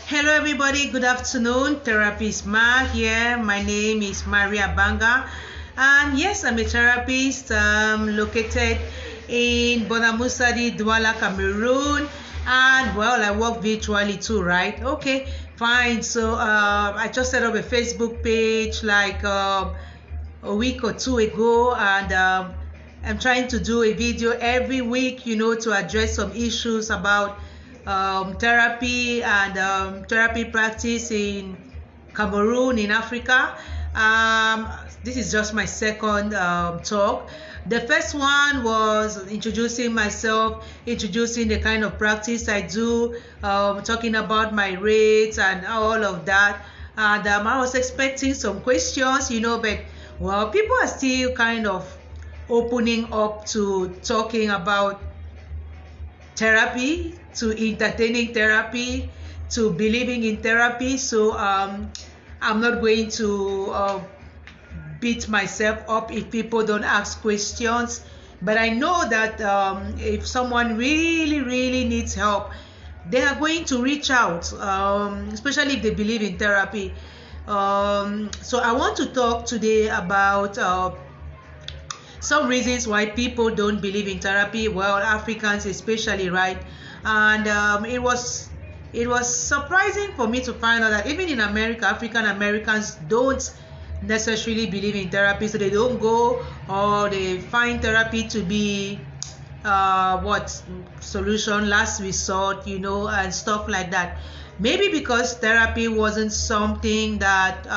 Hello everybody, good afternoon. TherapistMAG here. My name is Abanga, and yes, I'm a therapist located in Bonamusadi, Douala, Cameroon, and well, I work virtually too, right? Okay, fine. So I just set up a Facebook page like a week or two ago, and I'm trying to do a video every week, to address some issues about therapy and therapy practice in Cameroon, in Africa. This is just my second talk. The first one was introducing myself, introducing the kind of practice I do, talking about my rates and all of that. And I was expecting some questions, but well, people are still kind of opening up to talking about therapy, to entertaining therapy, to believing in therapy. So I'm not going to beat myself up if people don't ask questions, but I know that if someone really needs help, they are going to reach out, especially if they believe in therapy. So I want to talk today about some reasons why people don't believe in therapy. Well, Africans especially, right? And it was surprising for me to find out that even in America, African Americans don't necessarily believe in therapy, so they don't go, or they find therapy to be solution, last resort, and stuff like that. Maybe because therapy wasn't something that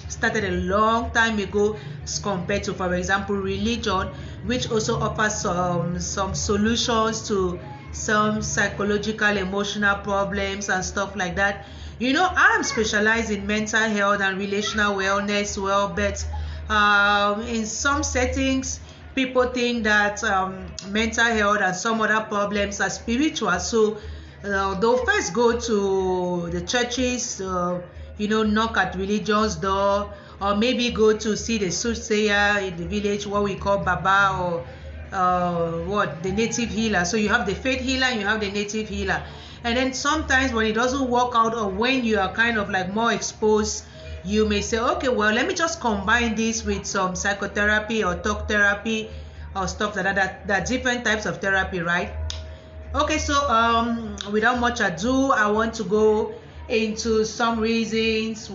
started a long time ago as compared to, for example, religion, which also offers some solutions to some psychological, emotional problems and stuff like that. I'm specialized in mental health and relational wellness, but in some settings, people think that mental health and some other problems are spiritual. So they'll first go to the churches, knock at religion's door, or maybe go to see the soothsayer in the village, what we call Baba, or the native healer. So you have the faith healer and you have the native healer. And then sometimes when it doesn't work out, or when you are kind of like more exposed, you may say, okay, well, let me just combine this with some psychotherapy or talk therapy or stuff like that. There are different types of therapy, right? Okay, so without much ado, I want to go into some reasons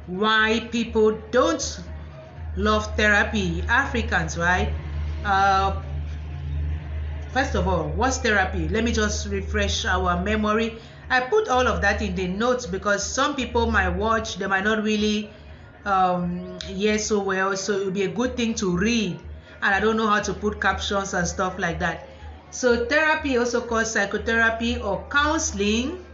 why people don't love therapy. Africans, right? First of all, what's therapy? Let me just refresh our memory. I put all of that in the notes because some people might watch, they might not really hear so well, so it would be a good thing to read, and I don't know how to put captions and stuff like that. So therapy, also called psychotherapy or counseling,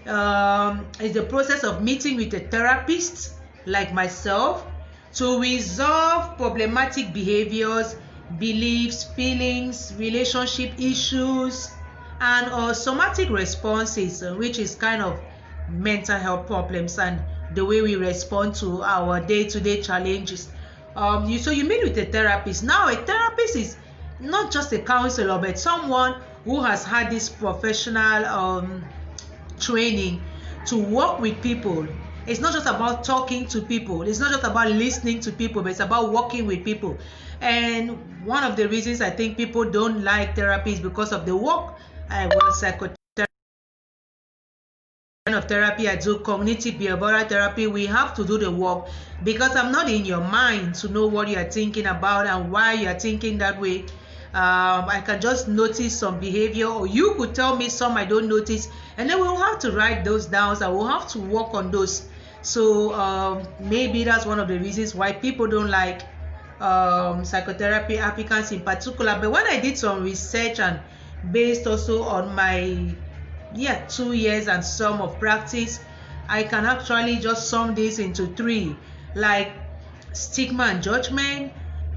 is the process of meeting with a therapist like myself to resolve problematic behaviors, beliefs, feelings, relationship issues, and somatic responses, which is kind of mental health problems and the way we respond to our day-to-day challenges. So you meet with a therapist. Now, a therapist is not just a counselor, but someone who has had this professional training to work with people. It's not just about talking to people, it's not just about listening to people, but it's about working with people. And one of the reasons I think people don't like therapy is because of the work. I was psychotherapy, kind of therapy I do, cognitive behavioral therapy. We have to do the work because I'm not in your mind to know what you are thinking about and why you are thinking that way. I can just notice some behavior, or you could tell me some I don't notice, and then we'll have to write those down. I will have to work on those. So maybe that's one of the reasons why people don't like psychotherapy, Africans in particular. But when I did some research, and based also on my 2 years and some of practice, I can actually just sum this into 3, like stigma and judgment.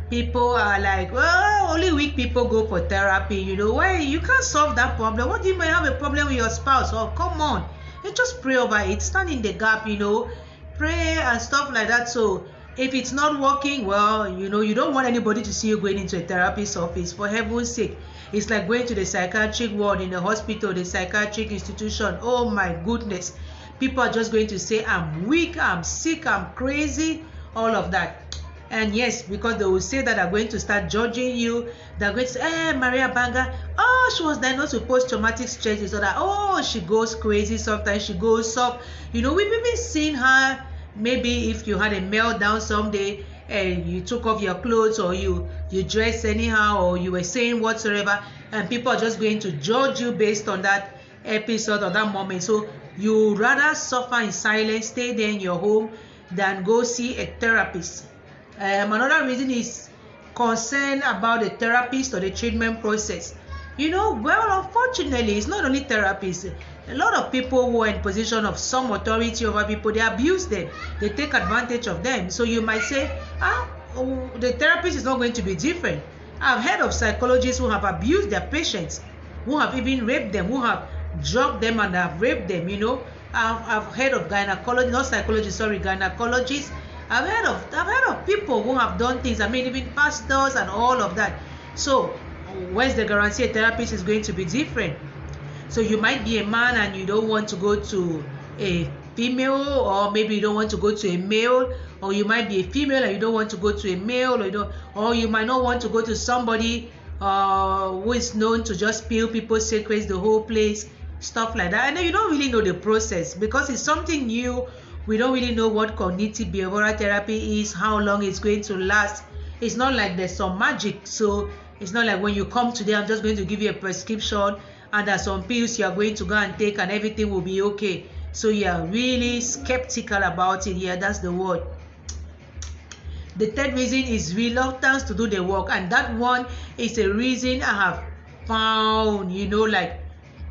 People are like, well, only weak people go for therapy. Why? You can't solve that problem. What do you mean have a problem with your spouse? Oh, come on. You just pray over it, stand in the gap, pray and stuff like that. So If it's not working, well, you don't want anybody to see you going into a therapist's office, for heaven's sake. It's like going to the psychiatric ward in the hospital, the psychiatric institution. Oh my goodness. People are just going to say, I'm weak, I'm sick, I'm crazy, all of that. And yes, because they will say that they're going to start judging you. They're going to say, Maria Abanga, oh, she was diagnosed with post-traumatic stress disorder. Oh, she goes crazy sometimes, she goes soft. We've even seen her, maybe if you had a meltdown someday and you took off your clothes, or you dressed anyhow, or you were saying whatsoever, and people are just going to judge you based on that episode or that moment. So you rather suffer in silence, stay there in your home, than go see a therapist. Another reason is concern about the therapist or the treatment process. Well, unfortunately, it's not only therapists. A lot of people who are in position of some authority over people, they abuse them. They take advantage of them. So you might say, the therapist is not going to be different. I've heard of psychologists who have abused their patients, who have even raped them, who have drugged them and have raped them. I've heard of gynecologists, not psychologists, sorry, gynecologists. I've heard of people who have done things. Even pastors and all of that. So where's the guarantee a therapist is going to be different? So you might be a man and you don't want to go to a female, or maybe you don't want to go to a male, or you might be a female and you don't want to go to a male, or you might not want to go to somebody who is known to just spill people's secrets, the whole place, stuff like that. And then you don't really know the process because it's something new. We don't really know what cognitive behavioral therapy is, how long it's going to last. It's not like there's some magic. So it's not like when you come today, I'm just going to give you a prescription and there's some pills you are going to go and take and everything will be okay. So you're really skeptical about it. Yeah, that's the word. The third reason is reluctance to do the work, and that one is a reason I have found. Like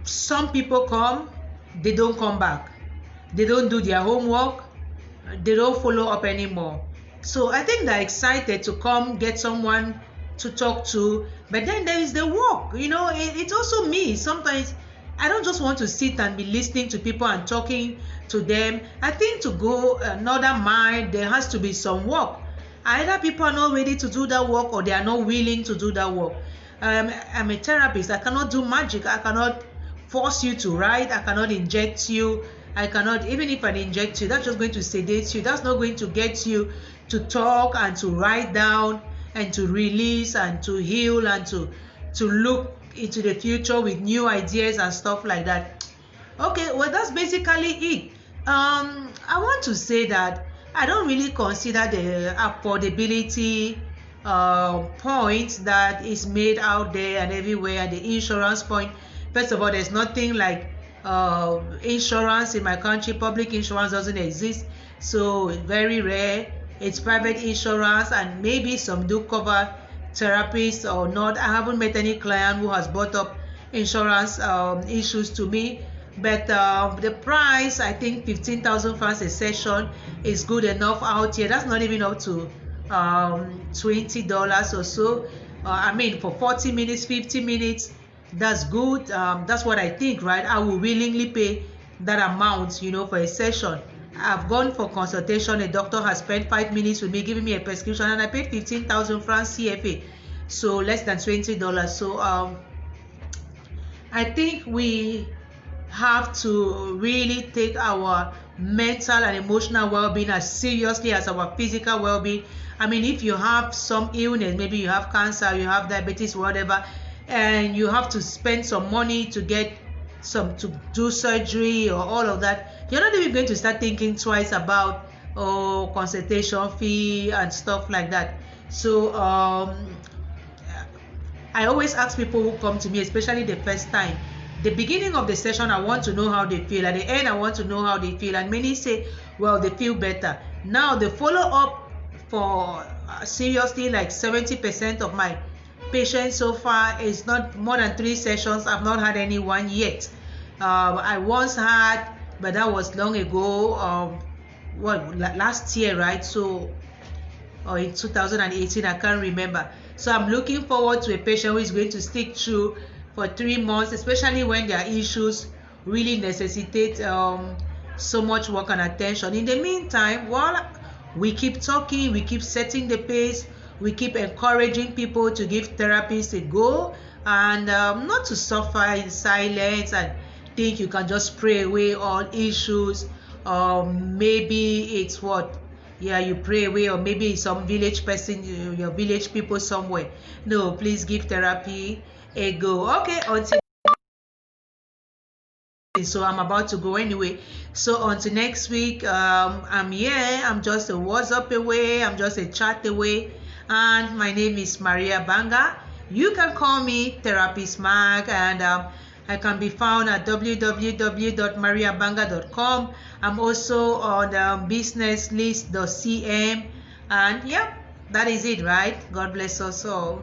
some people come, they don't come back. They don't do their homework. They don't follow up anymore. So I think they're excited to come get someone to talk to, but then there is the work. It's also me. Sometimes I don't just want to sit and be listening to people and talking to them. I think to go another mile, there has to be some work. Either people are not ready to do that work, or they are not willing to do that work. I'm a therapist. I cannot do magic. I cannot force you to write. I cannot inject you. I cannot, even if I inject you, that's just going to sedate you. That's not going to get you to talk and to write down and to release and to heal and to look into the future with new ideas and stuff like that. Okay, well, that's basically it. I want to say that I don't really consider the affordability point that is made out there and everywhere, the insurance point. First of all, there's nothing like insurance in my country. Public insurance doesn't exist, so it's very rare. It's private insurance, and maybe some do cover therapists or not. I haven't met any client who has brought up insurance issues to me, but the price, I think 15,000 francs a session is good enough out here. That's not even up to $20 or so. For 40 minutes, 50 minutes, that's good. That's what I think, right? I will willingly pay that amount, for a session. I've gone for consultation. A doctor has spent 5 minutes with me giving me a prescription, and I paid 15,000 francs CFA, so less than $20. So I think we have to really take our mental and emotional well-being as seriously as our physical well-being. If you have some illness, maybe you have cancer, you have diabetes, whatever, and you have to spend some money to do surgery or all of that, you're not even going to start thinking twice about consultation fee and stuff like that. So I always ask people who come to me, especially the first time, the beginning of the session, I want to know how they feel. At the end, I want to know how they feel. And many say, well, they feel better. Now, the follow-up for seriously, like 70% of my patients so far is not more than 3 sessions. I've not had anyone yet. I once had, but that was long ago. Last year, right? So, or in 2018, I can't remember. So I'm looking forward to a patient who is going to stick through for 3 months, especially when their issues really necessitate so much work and attention. In the meantime, while We keep talking, we keep setting the pace, we keep encouraging people to give therapists a go, and not to suffer in silence and think you can just pray away all issues. Or maybe it's what, yeah, you pray away, or maybe it's some village person, your village people somewhere. No, please give therapy a go. Okay, until so I'm about to go anyway. So until next week, I'm here. I'm just a WhatsApp away, I'm just a chat away, and my name is Maria Abanga. You can call me TherapistMAG, and I can be found at www.mariabanga.com. I'm also on businesslist.cm, and yeah, that is it, right? God bless us all.